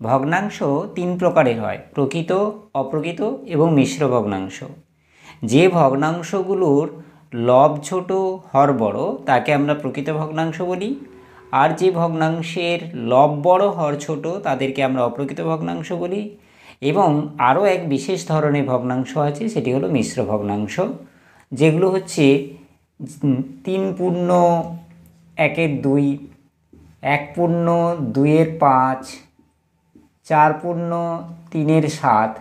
ভগ্নাংশ তিন প্রকারের হয়: প্রকৃত, অপ্রকৃত এবং মিশ্র ভগ্নাংশ। যে ভগ্নাংশগুলোর লব ছোট হর বড় তাকে আমরা প্রকৃত ভগ্নাংশ বলি, আর যে ভগ্নাংশের লব বড় হর ছোট তাদেরকে আমরা অপ্রকৃত ভগ্নাংশ বলি। এবং আরও এক বিশেষ ধরনের ভগ্নাংশ আছে, সেটি হলো মিশ্র ভগ্নাংশ, যেগুলো হচ্ছে 3/1/2, 1/2/5, 4/3/7,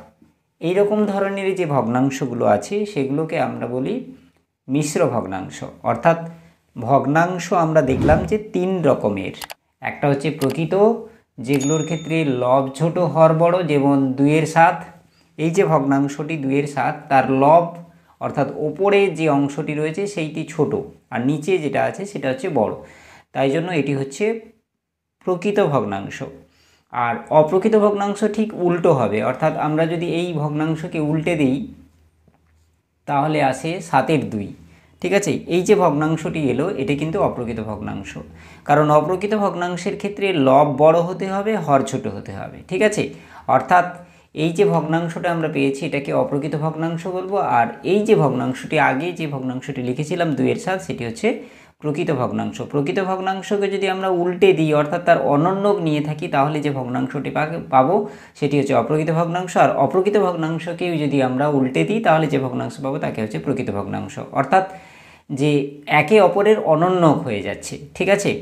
এইরকম ধরনের যে ভগ্নাংশগুলো আছে সেগুলোকে আমরা বলি মিশ্র ভগ্নাংশ। অর্থাৎ ভগ্নাংশ আমরা দেখলাম যে তিন রকমের। একটা হচ্ছে প্রকৃত, যেগুলোর ক্ষেত্রে লব ছোট হর বড়, যেমন 2/7। এই যে ভগ্নাংশটি 2/7, তার লব অর্থাৎ ওপরে যে অংশটি রয়েছে সেইটি ছোট আর নিচে যেটা আছে সেটা হচ্ছে বড়, তাই জন্য এটি হচ্ছে প্রকৃত ভগ্নাংশ। আর অপ্রকৃত ভগ্নাংশ ঠিক উল্টো হবে, অর্থাৎ আমরা যদি এই ভগ্নাংশকে উল্টে দিই তাহলে আসে 7/2। ঠিক আছে, এই যে ভগ্নাংশটি এলো এটা কিন্তু অপ্রকৃত ভগ্নাংশ, কারণ অপ্রকৃত ভগ্নাংশের ক্ষেত্রে লব বড় হতে হবে, হর ছোট হতে হবে। ঠিক আছে, অর্থাৎ এই যে ভগ্নাংশটা আমরা পেয়েছি এটাকে অপ্রকৃত ভগ্নাংশ বলবো, আর এই যে ভগ্নাংশটি আগে যে ভগ্নাংশটি লিখেছিলাম 2/7 সেটি হচ্ছে প্রকৃত ভগ্নাংশ। প্রকৃত ভগ্নাংশকে যদি আমরা উল্টে দিই অর্থাৎ তার অনন্যক নিয়ে থাকি তাহলে যে ভগ্নাংশটি পাবো সেটি হচ্ছে অপ্রকৃত ভগ্নাংশ, আর অপ্রকৃত ভগ্নাংশকেও যদি আমরা উল্টে দিই তাহলে যে ভগ্নাংশ পাবো তাকে হচ্ছে প্রকৃত ভগ্নাংশ। অর্থাৎ যে একে অপরের অনন্যক হয়ে যাচ্ছে। ঠিক আছে,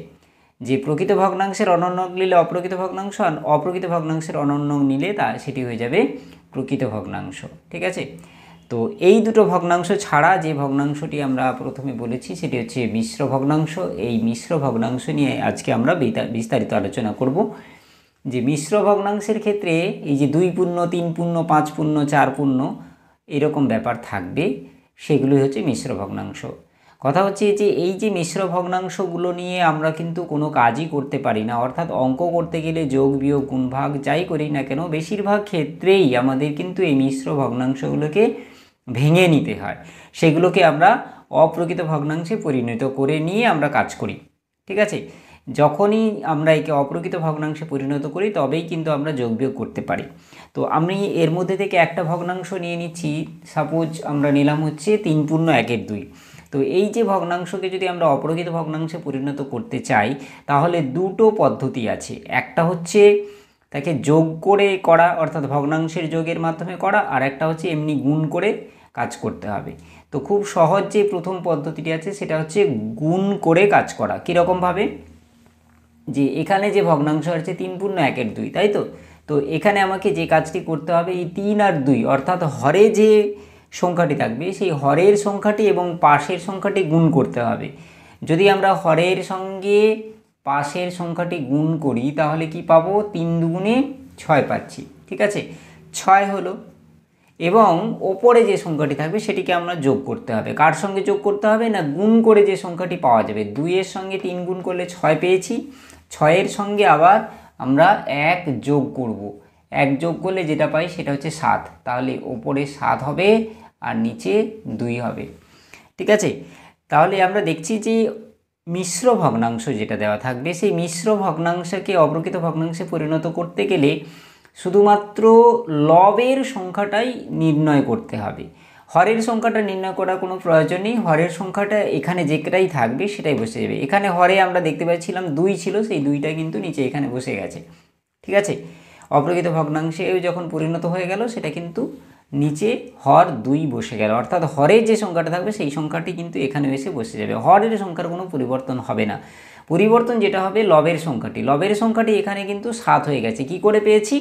যে প্রকৃত ভগ্নাংশের অনন্যক নিলে অপ্রকৃত ভগ্নাংশ, আর অপ্রকৃত ভগ্নাংশের অনন্যক নিলে সেটি হয়ে যাবে প্রকৃত ভগ্নাংশ। ঠিক আছে, তো এই দুটো ভগ্নাংশ ছাড়া যে ভগ্নাংশটি আমরা প্রথমে বলেছি সেটি হচ্ছে মিশ্র ভগ্নাংশ। এই মিশ্র ভগ্নাংশ নিয়ে আজকে আমরা বিস্তারিত আলোচনা করব। যে মিশ্র ভগ্নাংশের ক্ষেত্রে এই যে 2 পূর্ণ, 3 পূর্ণ, 5 পূর্ণ, 4 পূর্ণ এরকম ব্যাপার থাকবে, সেগুলোই হচ্ছে মিশ্র ভগ্নাংশ। কথা হচ্ছে যে এই যে মিশ্র ভগ্নাংশগুলো নিয়ে আমরা কিন্তু কোনো কাজই করতে পারি না, অর্থাৎ অঙ্ক করতে গেলে যোগ বিয়োগ গুণ ভাগ যাই করি না কেন বেশিরভাগ ক্ষেত্রেই আমাদের কিন্তু এই মিশ্র ভগ্নাংশগুলোকে ভেঙে নিতে হয়, সেগুলোকে আমরা অপ্রকৃত ভগ্নাংশে পরিণত করে নিয়ে আমরা কাজ করি। ঠিক আছে, যখনই আমরা একে অপ্রকৃত ভগ্নাংশে পরিণত করি তবেই কিন্তু আমরা যোগ বিয়োগ করতে পারি। তো আমি এর মধ্যে থেকে একটা ভগ্নাংশ নিয়ে নিচ্ছি, সাপোজ আমরা নিলাম হচ্ছে 3/1/2। তো এই যে ভগ্নাংশকে যদি আমরা অপ্রকৃত ভগ্নাংশে পরিণত করতে চাই তাহলে দুটো পদ্ধতি আছে। একটা হচ্ছে তাকে যোগ করে করা, অর্থাৎ ভগ্নাংশের যোগের মাধ্যমে করা, আর একটা হচ্ছে এমনি গুণ করে কাজ করতে হবে। তো খুব সহজ যে প্রথম পদ্ধতিটি আছে সেটা হচ্ছে গুণ করে কাজ করা। কীরকমভাবে, যে এখানে যে ভগ্নাংশ আছে 3/1/2, তাই তো, তো এখানে আমাকে যে কাজটি করতে হবে এই 3 আর 2 অর্থাৎ হরে যে সংখ্যাটি থাকবে সেই হরের সংখ্যাটি এবং পাশের সংখ্যাটি গুণ করতে হবে। যদি আমরা হরের সঙ্গে পাশের সংখ্যাটি গুণ করি তাহলে কি পাবো, 3 দুগুণে 6 পাচ্ছি। ঠিক আছে, 6 হলো, এবং ওপরে যে সংখ্যাটি থাকবে সেটিকে আমরা যোগ করতে হবে। কার সঙ্গে যোগ করতে হবে না, গুণ করে যে সংখ্যাটি পাওয়া যাবে। 2-এর সঙ্গে 3 গুণ করলে 6 পেয়েছি, 6-এর সঙ্গে আবার আমরা 1 যোগ করব। 1 যোগ করলে যেটা পাই সেটা হচ্ছে 7, তাহলে ওপরে 7 হবে আর নিচে 2 হবে। ঠিক আছে, তাহলে আমরা দেখছি যে মিশ্র ভগ্নাংশ যেটা দেওয়া থাকবে সেই মিশ্র ভগ্নাংশকে অপ্রকৃত ভগ্নাংশে পরিণত করতে গেলে শুধুমাত্র লবের সংখ্যাটাই নির্ণয় করতে হবে, হরের সংখ্যাটা নির্ণয় করার কোনো প্রয়োজন নেই। হরের সংখ্যাটা এখানে যেটাই থাকবে সেটাই বসে যাবে। এখানে হরে আমরা দেখতে পাচ্ছিলাম 2 ছিল, সেই 2টা কিন্তু নিচে এখানে বসে গেছে। ঠিক আছে, অপ্রকৃত ভগ্নাংশেও যখন পরিণত হয়ে গেল সেটা কিন্তু নিচে হর 2 বসে গেল, অর্থাৎ হরের যে সংখ্যাটা থাকবে সেই সংখ্যাটি কিন্তু এখানে এসে বসে যাবে। হরের সংখ্যার কোনো পরিবর্তন হবে না, পরিবর্তন যেটা হবে লবের সংখ্যাটি। লবের সংখ্যাটি এখানে কিন্তু 7 হয়ে গেছে। কি করে পেয়েছি,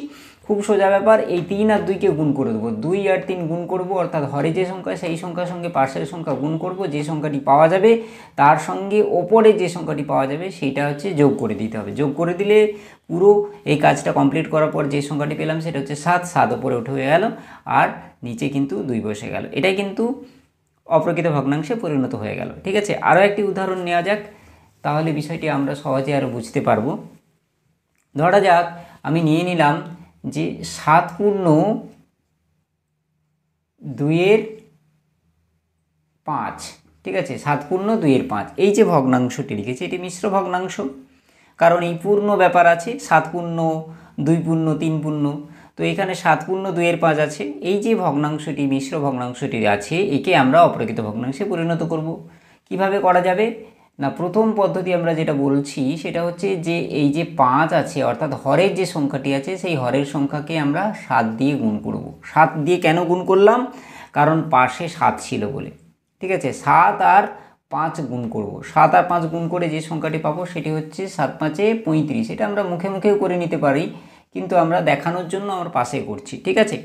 খুব সোজা ব্যাপার, এই 3 আর 2কে গুণ করে দেবো। 2 আর 3 গুণ করব, অর্থাৎ হরে যে সংখ্যা সেই সংখ্যার সঙ্গে পাশের সংখ্যা গুণ করব, যে সংখ্যাটি পাওয়া যাবে তার সঙ্গে ওপরে যে সংখ্যাটি পাওয়া যাবে সেইটা হচ্ছে যোগ করে দিতে হবে। যোগ করে দিলে পুরো এই কাজটা কমপ্লিট করার পর যে সংখ্যাটি পেলাম সেটা হচ্ছে 7, 7 ওপরে উঠে হয়ে গেল আর নিচে কিন্তু 2 বসে গেল। এটাই কিন্তু অপ্রকৃত ভগ্নাংশে পরিণত হয়ে গেল। ঠিক আছে, আরও একটি উদাহরণ নেওয়া যাক, তাহলে বিষয়টি আমরা সহজে আরও বুঝতে পারবো। ধরা যাক আমি নিয়ে নিলাম যে 7/2/5। ঠিক আছে, 7/2/5 এই যে ভগ্নাংশটি লিখেছি এটি মিশ্র ভগ্নাংশ, কারণ এই পূর্ণ ব্যাপার আছে। 7 2 পূর্ণ 3 পূর্ণ, তো এখানে 7 পূর্ণ 2 এর 5 আছে। এই যে ভগ্নাংশটি মিশ্র ভগ্নাংশটি আছে একে আমরা অপ্রকৃত ভগ্নাংশে পরিণত করব। কিভাবে করা যাবে না, প্রথম পদ্ধতি আমরা যেটা বলছি সেটা হচ্ছে যে এই যে 5 আছে অর্থাৎ হরের যে সংখ্যাটি আছে সেই হরের সংখ্যাকে আমরা 7 দিয়ে গুণ করব। 7 দিয়ে কেন গুণ করলাম, কারণ পাশে 7 ছিল বলে। ঠিক আছে, 7 আর 5 গুণ করব। 7 আর 5 গুণ করে যে সংখ্যাটি পাবো সেটি হচ্ছে 7 5 35। এটা আমরা মুখে মুখেও করে নিতে পারি, কিন্তু আমরা দেখানোর জন্য আমরা পাশে করছি। ঠিক আছে,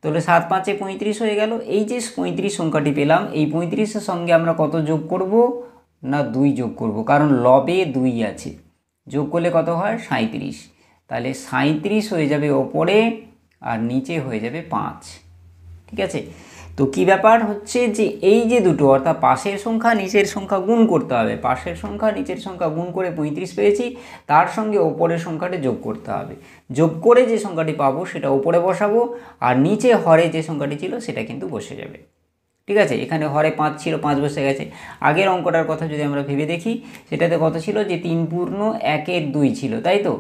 তাহলে 7 5 35 হয়ে গেল। এই যে 35 সংখ্যাটি পেলাম, এই 35-এর সঙ্গে আমরা কত যোগ করব না 2 যোগ করব, কারণ লবে 2 আছে। যোগ করলে কত হয় 37। তাহলে 37 হয়ে যাবে ওপরে আর নিচে হয়ে যাবে 5। ঠিক আছে, তো কি ব্যাপার হচ্ছে যে এই যে দুটো অর্থাৎ পাশের সংখ্যা নিচের সংখ্যা গুণ করতে হবে। পাশের সংখ্যা নিচের সংখ্যা গুণ করে 35 পেয়েছি, তার সঙ্গে ওপরের সংখ্যাটি যোগ করতে হবে। যোগ করে যে সংখ্যাটি পাবো সেটা ওপরে বসাবো, আর নিচে হরে যে সংখ্যাটি ছিল সেটা কিন্তু বসে যাবে। ঠিক আছে, এখানে হরে 5 ছিল, 5 বসে গেছে। আগের অঙ্কটার কথা যদি আমরা ভেবে দেখি সেটাতে কত ছিল যে 3 পূর্ণ 1 এর 2 ছিল, তাই তো।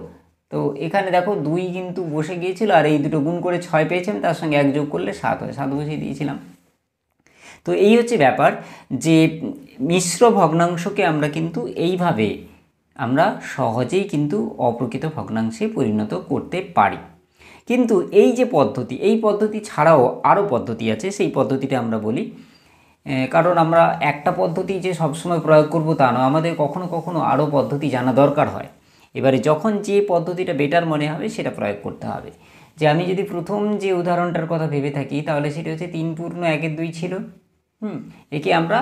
তো এখানে দেখো 2 কিন্তু বসে গিয়েছিল, আর এই দুটো গুণ করে 6 পেয়েছিলাম, তার সঙ্গে 1 যোগ করলে 7 হয়, 7 বসিয়ে দিয়েছিলাম। তো এই হচ্ছে ব্যাপার যে মিশ্র ভগ্নাংশকে আমরা কিন্তু এইভাবে আমরা সহজেই কিন্তু অপ্রকৃত ভগ্নাংশে পরিণত করতে পারি। কিন্তু এই যে পদ্ধতি, এই পদ্ধতি ছাড়াও আরও পদ্ধতি আছে, সেই পদ্ধতিটা আমরা বলি। কারণ আমরা একটা পদ্ধতি যে সবসময় প্রয়োগ করব তা নয়, আমাদের কখনো কখনো আরও পদ্ধতি জানা দরকার হয়। এবারে যখন যে পদ্ধতিটা বেটার মনে হবে সেটা প্রয়োগ করতে হবে। যে আমি যদি প্রথম যে উদাহরণটার কথা ভেবে থাকি তাহলে সেটা হচ্ছে 3 পূর্ণ 1 এর 2 ছিল। একে আমরা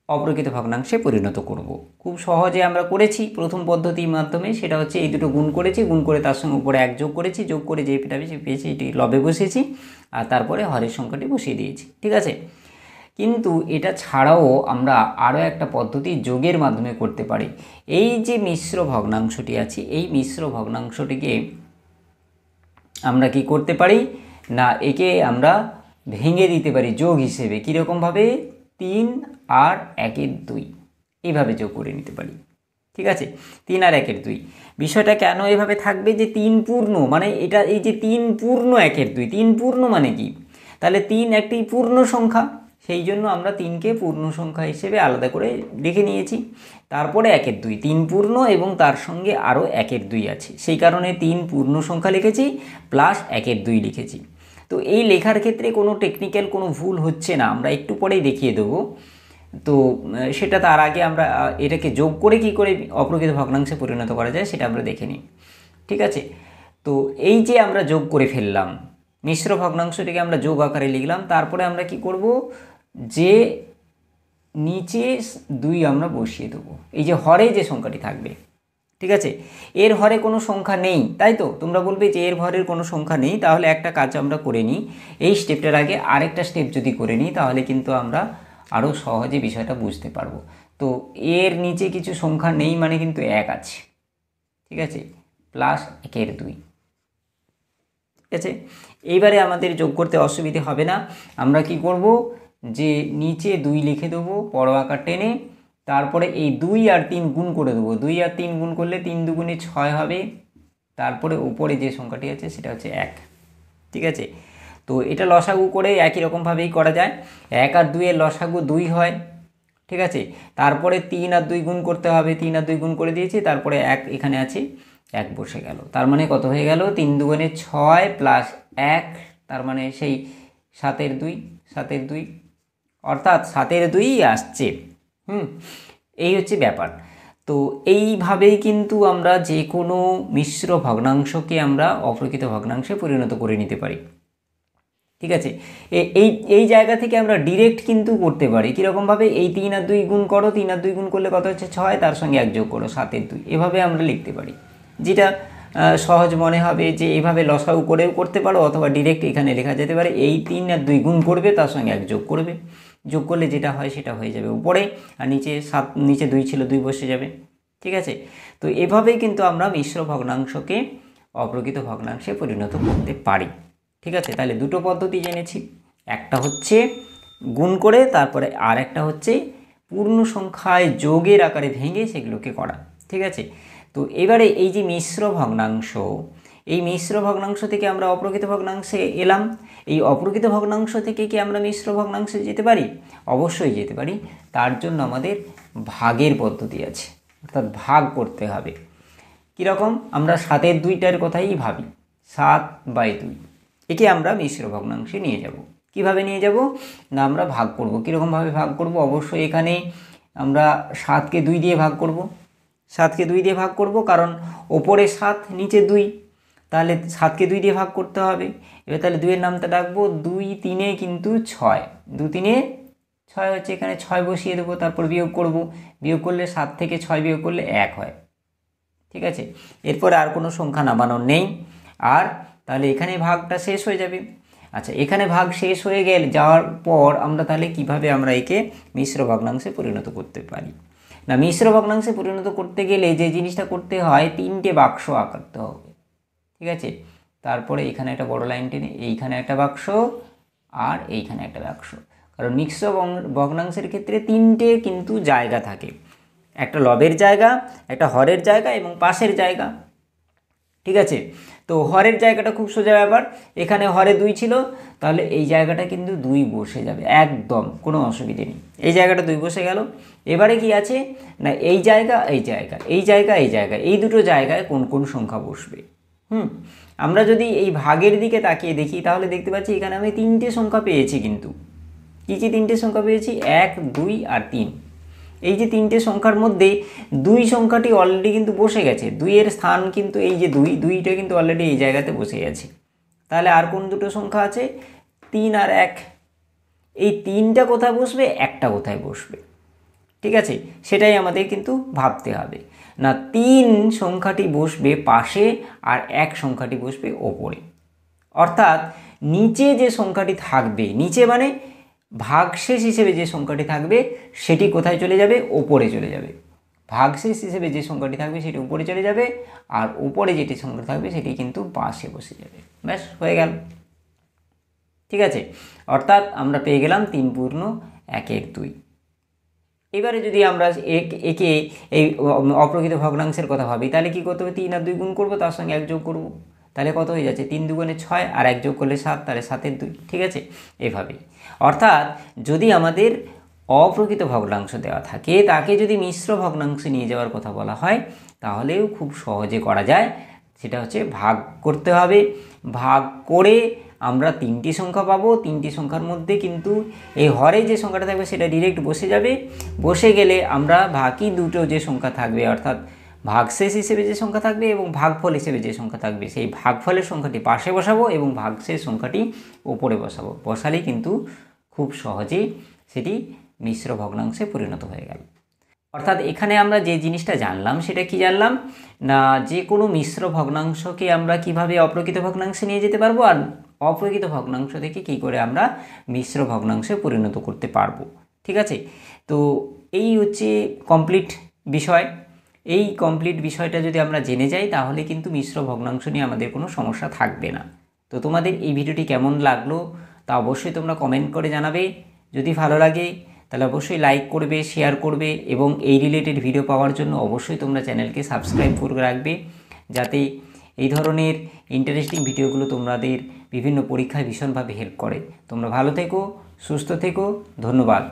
অপ্রকৃত ভগ্নাংশে পরিণত করব। খুব সহজে আমরা করেছি প্রথম পদ্ধতির মাধ্যমে। সেটা হচ্ছে এই দুটো গুণ করেছি, গুণ করে তার সঙ্গে উপরে 1 যোগ করেছি, যোগ করে যে পেয়েছি এটি লবে বসিয়েছি, আর তারপরে হরের সংখ্যাটি বসিয়ে দিয়েছি। ঠিক আছে, কিন্তু এটা ছাড়াও আমরা আরও একটা পদ্ধতি যোগের মাধ্যমে করতে পারি। এই যে মিশ্র ভগ্নাংশটি আছে এই মিশ্র ভগ্নাংশটিকে আমরা কি করতে পারি না, একে আমরা ভেঙে দিতে পারি যোগ হিসেবে। কীরকমভাবে, 3 আর 1 এর 2 এইভাবে যোগ করে নিতে পারি। ঠিক আছে, 3 আর 1 এর 2 বিষয়টা কেন এভাবে থাকবে যে 3 পূর্ণ মানে এটা, এই যে 3 পূর্ণ 1 এর 2, 3 পূর্ণ মানে কি, তাহলে 3 একটি পূর্ণ সংখ্যা, সেই জন্য আমরা 3কে পূর্ণ সংখ্যা হিসেবে আলাদা করে লিখে নিয়েছি। তারপরে 1 এর 2, 3 পূর্ণ এবং তার সঙ্গে আরও 1 এর 2 আছে, সেই কারণে 3 পূর্ণ সংখ্যা লিখেছি প্লাস 1 এর 2 লিখেছি। তো এই লেখার ক্ষেত্রে কোনো টেকনিক্যাল কোনো ভুল হচ্ছে না, আমরা একটু পরেই দেখিয়ে দেবো। তো সেটা তার আগে আমরা এটাকে যোগ করে কি করে অপ্রকৃত ভগ্নাংশে পরিণত করা যায় সেটা আমরা দেখে নিই। ঠিক আছে, তো এই যে আমরা যোগ করে ফেললাম, মিশ্র ভগ্নাংশটিকে আমরা যোগ আকারে লিখলাম। তারপরে আমরা কি করব যে নিচে 2 আমরা বসিয়ে দেবো, এই যে হরে যে সংখ্যাটি থাকবে। ঠিক আছে, এর হরে কোনো সংখ্যা নেই, তাই তো। তোমরা বলবে যে এর হরের কোনো সংখ্যা নেই, তাহলে একটা কাজ আমরা করে নিই। এই স্টেপটার আগে আরেকটা স্টেপ যদি করে নিই তাহলে কিন্তু আমরা আরও সহজে বিষয়টা বুঝতে পারবো। তো এর নিচে কিছু সংখ্যা নেই মানে কিন্তু 1 আছে। ঠিক আছে, প্লাস 1 এর 2। ঠিক আছে, এইবারে আমাদের যোগ করতে অসুবিধে হবে না। আমরা কি করব যে নিচে 2 লিখে দেবো বড় আকার টেনে, তারপরে এই 2 আর 3 গুণ করে দেবো। 2 আর 3 গুণ করলে 3 দুগুণে 6 হবে, তারপরে উপরে যে সংখ্যাটি আছে সেটা হচ্ছে 1। ঠিক আছে, তো এটা লসাগু করে একই রকমভাবেই করা যায়। 1 আর 2 এর লসাগু 2 হয়। ঠিক আছে, তারপরে 3 আর 2 গুণ করতে হবে, 3 আর 2 গুণ করে দিয়েছি, তারপরে 1 এখানে আছে, 1 বসে গেল। তার মানে কত হয়ে গেল, 3 দুগুণে 6 প্লাস 1, তার মানে সেই 7 এর 2, 7 এর 2 অর্থাৎ 7 এর 2 আসছে। এই হচ্ছে ব্যাপার। তো এইভাবেই কিন্তু আমরা যে কোনো মিশ্র ভগ্নাংশকে আমরা অপ্রকৃত ভগ্নাংশে পরিণত করে নিতে পারি। ঠিক আছে, এই জায়গা থেকে আমরা ডিরেক্ট কিন্তু করতে পারি। কীরকমভাবে, এই 3 আর 2 গুণ করো, 3 আর 2 গুণ করলে কত হচ্ছে 6, তার সঙ্গে 1 যোগ করো 7 এর 2, এভাবে আমরা লিখতে পারি। যেটা সহজ মনে হবে যে এভাবে লসাগু করেও করতে পারো, অথবা ডিরেক্ট এখানে লেখা যেতে পারে এই 3 আর 2 গুণ করবে, তার সঙ্গে 1 যোগ করবে, যোগ করলে যেটা হয় সেটা হয়ে যাবে উপরে, আর নিচে 2 ছিল 2 বসে যাবে। ঠিক আছে, তো এভাবেই কিন্তু আমরা মিশ্র ভগ্নাংশকে অপ্রকৃত ভগ্নাংশে পরিণত করতে পারি। ঠিক আছে, তাহলে দুটো পদ্ধতি জেনেছি, একটা হচ্ছে গুণ করে, তারপরে আর একটা হচ্ছে পূর্ণ সংখ্যায় যোগের আকারে ভেঙে সেগুলোকে করা। ঠিক আছে, তো এবারে এই যে মিশ্র ভগ্নাংশ, এই মিশ্র ভগ্নাংশ থেকে আমরা অপ্রকৃত ভগ্নাংশে এলাম। এই অপ্রকৃত ভগ্নাংশ থেকে কি আমরা মিশ্র ভগ্নাংশে যেতে পারি? অবশ্যই যেতে পারি। তার জন্য আমাদের ভাগের পদ্ধতি আছে, অর্থাৎ ভাগ করতে হবে। কীরকম? আমরা 7-এর 2টার কথাই ভাবি, 7/2, একে আমরা মিশ্র ভগ্নাংশে নিয়ে যাব। কিভাবে নিয়ে যাব? না আমরা ভাগ করব। কীরকমভাবে ভাগ করব? অবশ্যই এখানে আমরা 7কে 2 দিয়ে ভাগ করব। 7কে 2 দিয়ে ভাগ করব, কারণ ওপরে 7 নিচে 2, তাহলে 7কে 2 দিয়ে ভাগ করতে হবে। এবার তাহলে 2-এর নামটা ডাকবো 2-3 কিন্তু 6, 2-3 6 হচ্ছে, এখানে 6 বসিয়ে দেবো, তারপর বিয়োগ করব। বিয়োগ করলে 7 থেকে 6 বিয়োগ করলে 1 হয়। ঠিক আছে, এরপরে আর কোনো সংখ্যা নামানোর নেই। আর তাহলে এখানে ভাগটা শেষ হয়ে যাবে। আচ্ছা, এখানে ভাগ শেষ হয়ে যাওয়ার পর আমরা তাহলে কিভাবে আমরা একে মিশ্র ভগ্নাংশে পরিণত করতে পারি? না, মিশ্র ভগ্নাংশে পরিণত করতে গেলে যে জিনিসটা করতে হয়, 3টে বাক্স আঁকতে হবে। ঠিক আছে, তারপরে এখানে একটা বড় লাইন টেনে এইখানে একটা বাক্স আর এইখানে একটা বাক্স। কারণ মিশ্র ভগ্নাংশের ক্ষেত্রে 3টে কিন্তু জায়গা থাকে, একটা লবের জায়গা, একটা হরের জায়গা এবং পাশের জায়গা। ঠিক আছে, তো হরের জায়গাটা খুব সোজা ব্যাপার। এখানে হরে 2 ছিল, তাহলে এই জায়গাটা কিন্তু 2 বসে যাবে, একদম কোনো অসুবিধে নেই। এই জায়গাটা 2 বসে গেল। এবারে কি আছে না, এই জায়গা, এই জায়গা, এই জায়গা, এই জায়গা, এই দুটো জায়গায় কোন কোন সংখ্যা বসবে। আমরা যদি এই ভাগের দিকে তাকিয়ে দেখি, তাহলে দেখতে পাচ্ছি এখানে আমি 3টে সংখ্যা পেয়েছি। কিন্তু কী কী 3টে সংখ্যা পেয়েছি? 1, 2 আর 3। এই যে 3টে সংখ্যার মধ্যে 2 সংখ্যাটি অলরেডি কিন্তু বসে গেছে। 2-এর স্থান কিন্তু এই যে 2টা কিন্তু অলরেডি এই জায়গাতে বসে গেছে। তাহলে আর কোন দুটো সংখ্যা আছে? 3 আর 1। এই 3টা কোথায় বসবে, একটা কোথায় বসবে? ঠিক আছে, সেটাই আমাদের কিন্তু ভাবতে হবে। না, 3 সংখ্যাটি বসবে পাশে আর 1 সংখ্যাটি বসবে ওপরে। অর্থাৎ নিচে যে সংখ্যাটি থাকবে, নিচে মানে ভাগশেষ হিসেবে যে সংখ্যাটি থাকবে সেটি কোথায় চলে যাবে? ওপরে চলে যাবে। ভাগশেষ হিসেবে যে সংখ্যাটি থাকবে সেটি উপরে চলে যাবে, আর উপরে যেটি সংখ্যা থাকবে সেটি কিন্তু পাশে বসে যাবে। ব্যাস, হয়ে গেল। ঠিক আছে, অর্থাৎ আমরা পেয়ে গেলাম 3/1/2। এবারে যদি আমরা একে এই অপ্রকৃত ভগ্নাংশের কথা ভাবি, তাহলে কী করতে হবে? 3 আর 2 গুণ করবো, তার সঙ্গে 1 যোগ করবো। তাহলে কত হয়ে যাচ্ছে? 3 2 6 আর 1 যোগ করলে 7, তাহলে 7-এর 2। ঠিক আছে, এভাবেই। অর্থাৎ যদি আমাদের অপ্রকৃত ভগ্নাংশ দেওয়া থাকে, তাকে যদি মিশ্র ভগ্নাংশে নিয়ে যাওয়ার কথা বলা হয়, তাহলেও খুব সহজে করা যায়। সেটা হচ্ছে ভাগ করতে হবে। ভাগ করে আমরা 3টি সংখ্যা পাবো। 3টি সংখ্যার মধ্যে কিন্তু এই হরে যে সংখ্যাটা থাকবে সেটা ডিরেক্ট বসে যাবে। বসে গেলে আমরা বাকি দুটো যে সংখ্যা থাকবে, অর্থাৎ ভাগশেষ হিসেবে যে সংখ্যা থাকবে এবং ভাগফল হিসেবে যে সংখ্যা থাকবে, সেই ভাগফলের সংখ্যাটি পাশে বসাবো এবং ভাগশেষ সংখ্যাটি ওপরে বসাবো। বসালেই কিন্তু খুব সহজেই সেটি মিশ্র ভগ্নাংশে পরিণত হয়ে গেল। অর্থাৎ এখানে আমরা যে জিনিসটা জানলাম সেটা কি জানলাম না, যে কোনো মিশ্র ভগ্নাংশকে আমরা কিভাবে অপ্রকৃত ভগ্নাংশে নিয়ে যেতে পারবো, আর অপ্রকৃত ভগ্নাংশ থেকে কি করে আমরা মিশ্র ভগ্নাংশে পরিণত করতে পারবো। ঠিক আছে, তো এই হচ্ছে কমপ্লিট বিষয়। এই কমপ্লিট বিষয়টা যদি আমরা জেনে যাই, তাহলে কিন্তু মিশ্র ভগ্নাংশ নিয়ে আমাদের কোনো সমস্যা থাকবে না। তো তোমাদের এই ভিডিওটি কেমন লাগলো তা অবশ্যই তোমরা কমেন্ট করে জানাবে। যদি ভালো লাগে তাহলে অবশ্যই লাইক করবে, শেয়ার করবে, এবং এই রিলেটেড ভিডিও পাওয়ার জন্য অবশ্যই তোমরা চ্যানেলকে সাবস্ক্রাইব করে রাখবে, যাতে এই ধরনের ইন্টারেস্টিং ভিডিওগুলো তোমাদের বিভিন্ন পরীক্ষায় ভীষণভাবে হেল্প করে। তোমরা ভালো থেকো, সুস্থ থেকো, ধন্যবাদ।